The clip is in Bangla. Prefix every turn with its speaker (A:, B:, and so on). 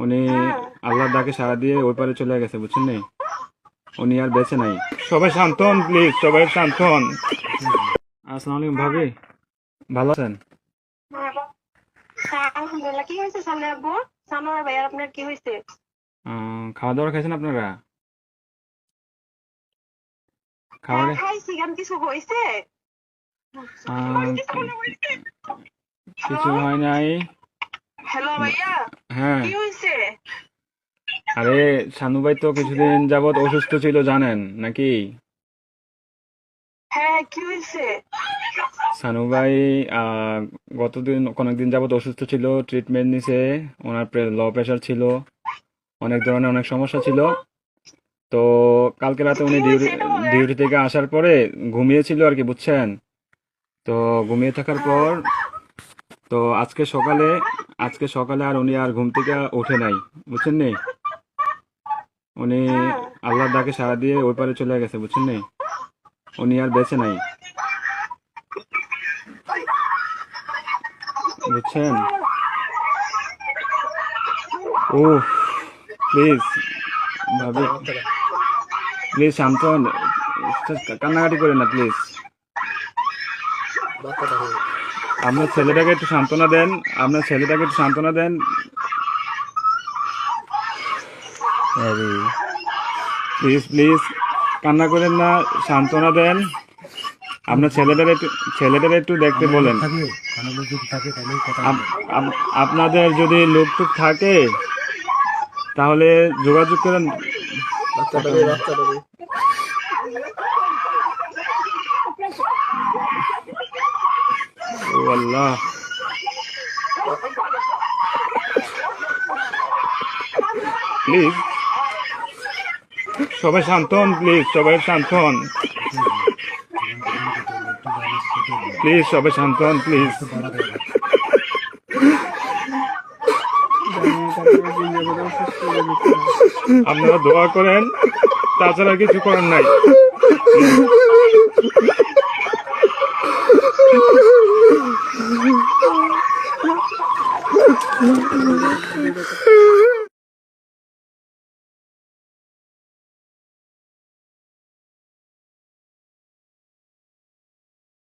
A: উনি আল্লাহর ডাকে সাড়া দিয়ে ওই পারে চলে গেছে, বুঝছেন নি? উনি আর বেঁচে নাই। সবাই শান্ত হন প্লিজ, সবাই শান্ত হন। আসসালামু আলাইকুম ভাবি, ভালো আছেন?
B: হ্যাঁ, আলহামদুলিল্লাহ। কি হয়েছে সামনে আব্বু? সানোয়ার ভাইয়ার আপনার কি হয়েছে?
A: খাওয়া দাওয়া খাইছেন আপনারা?
B: হ্যাঁ,
A: খাবারে
B: খাইছি। কেন কিছু হয়েছে?
A: কিছু হয় নাই।
B: হ্যালো ভাইয়া,
A: হ্যাঁ,
B: কি হয়েছে?
A: আরে শানু ভাই তো কিছুদিন যাবত অসুস্থ ছিল, জানেন নাকি?
B: হ্যাঁ, কি হয়েছে?
A: শানু ভাই আহ, অনেকদিন যাবত অসুস্থ ছিল, ট্রিটমেন্ট নিছে। ওনার লো প্রেশার ছিল, অনেক ধরনের অনেক সমস্যা ছিল। তো কালকে রাতে
B: কি
A: উনি
B: হয়েছে এটা বলেন।
A: ডিউটি থেকে আসার পরে ঘুমিয়েছিল আর কি, বুঝছেন? তো ঘুমিয়ে থাকার
B: হ্যাঁ,
A: পর তো আজকে সকালে আর উনি আর ঘুম থেকে ওঠে নাই, বুঝছেন নি? উনি
B: হ্যাঁ,
A: আল্লাহর ডাকে সাড়া দিয়ে ওই পারে চলে গেছে, বুঝছেন নি? উনি আর বেঁচে নাই, বুঝছেন? ও প্লিজ ভাবি, প্লিজ শান্ত হন, কান্নাকাটি করেন না প্লিজ। আপনার ছেলেটাকে একটু সান্ত্বনা দেন, আপনার ছেলেটাকে একটু সান্ত্বনা দেন। প্লিজ প্লিজ কান্না করেন না, সান্ত্বনা দেন। আপনার ছেলেটার একটু দেখতে বলেন। আপনাদের যদি লোক টুক থাকে তাহলে যোগাযোগ করেন। ও আল্লাহ, প্লিজ সবাই শান্ত হন, প্লিজ সবাই শান্ত হন, প্লিজ সবাই শান্ত হন প্লিজ। আপনারা দোয়া করেন, তাছাড়া কিছু করার নাই।